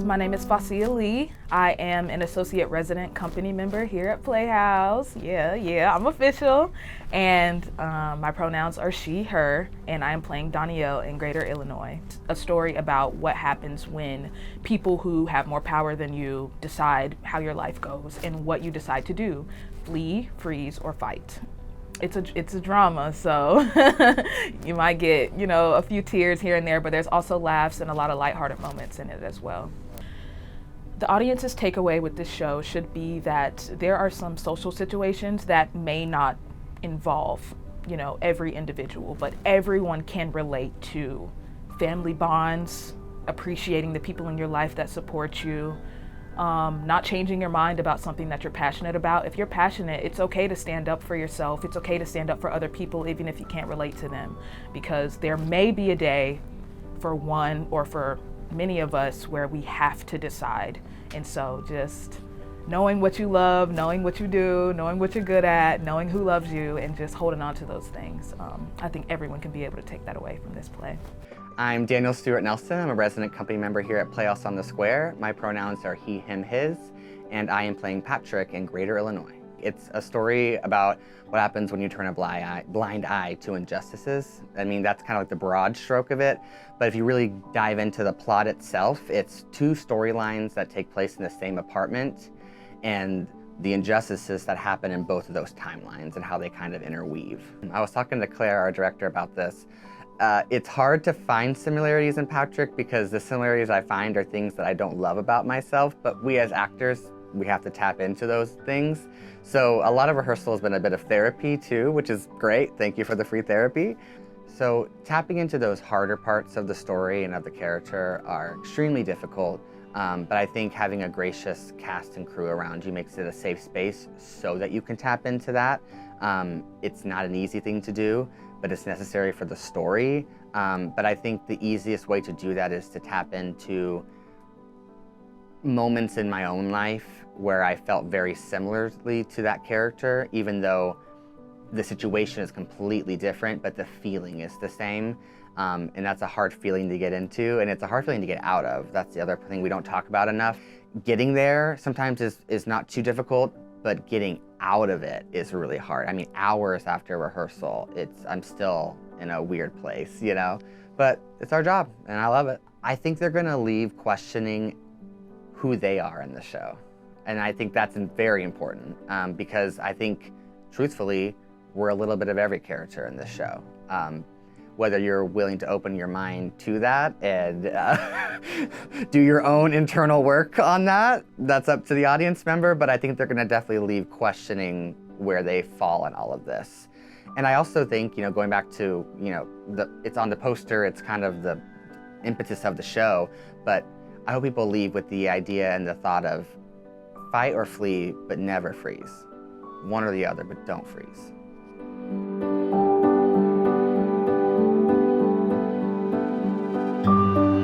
My name is Fasia Lee. I am an associate resident company member here at Playhouse. Yeah, I'm official. And my pronouns are she, her, and I am playing Danielle in Greater Illinois. A story about what happens when people who have more power than you decide how your life goes and what you decide to do: flee, freeze, or fight. It's a drama, so you might get, a few tears here and there, but there's also laughs and a lot of lighthearted moments in it as well. The audience's takeaway with this show should be that there are some social situations that may not involve, every individual, but everyone can relate to family bonds, appreciating the people in your life that support you, not changing your mind about something that you're passionate about. If you're passionate, it's okay to stand up for yourself. It's okay to stand up for other people, even if you can't relate to them, because there may be a day for one or for many of us where we have to decide. And so just knowing what you love, knowing what you do, knowing what you're good at, knowing who loves you, and just holding on to those things. I think everyone can be able to take that away from this play. I'm Daniel Stewart Nelson. I'm a resident company member here at Playhouse on the Square. My pronouns are he, him, his, and I am playing Patrick in Greater Illinois. It's a story about what happens when you turn a blind eye to injustices. I mean, that's kind of like the broad stroke of it, but if you really dive into the plot itself, it's two storylines that take place in the same apartment, and the injustices that happen in both of those timelines and how they kind of interweave. I was talking to Claire, our director, about this. It's hard to find similarities in Patrick because the similarities I find are things that I don't love about myself, but we as actors, we have to tap into those things. So a lot of rehearsal has been a bit of therapy too, which is great. Thank you for the free therapy. So tapping into those harder parts of the story and of the character are extremely difficult, but I think having a gracious cast and crew around you makes it a safe space so that you can tap into that. It's not an easy thing to do, but it's necessary for the story. But I think the easiest way to do that is to tap into moments in my own life where I felt very similarly to that character, even though the situation is completely different, but the feeling is the same. And that's a hard feeling to get into, and it's a hard feeling to get out of. That's the other thing we don't talk about enough. Getting there sometimes is not too difficult, but getting out of it is really hard. I mean, hours after rehearsal, I'm still in a weird place, But it's our job, and I love it. I think they're gonna leave questioning who they are in the show. And I think that's very important, because I think, truthfully, we're a little bit of every character in this show. Whether you're willing to open your mind to that and do your own internal work on that, that's up to the audience member, but I think they're gonna definitely leave questioning where they fall in all of this. And I also think, going back to, it's on the poster, it's kind of the impetus of the show, but I hope people leave with the idea and the thought of fight or flee, but never freeze. One or the other, but don't freeze.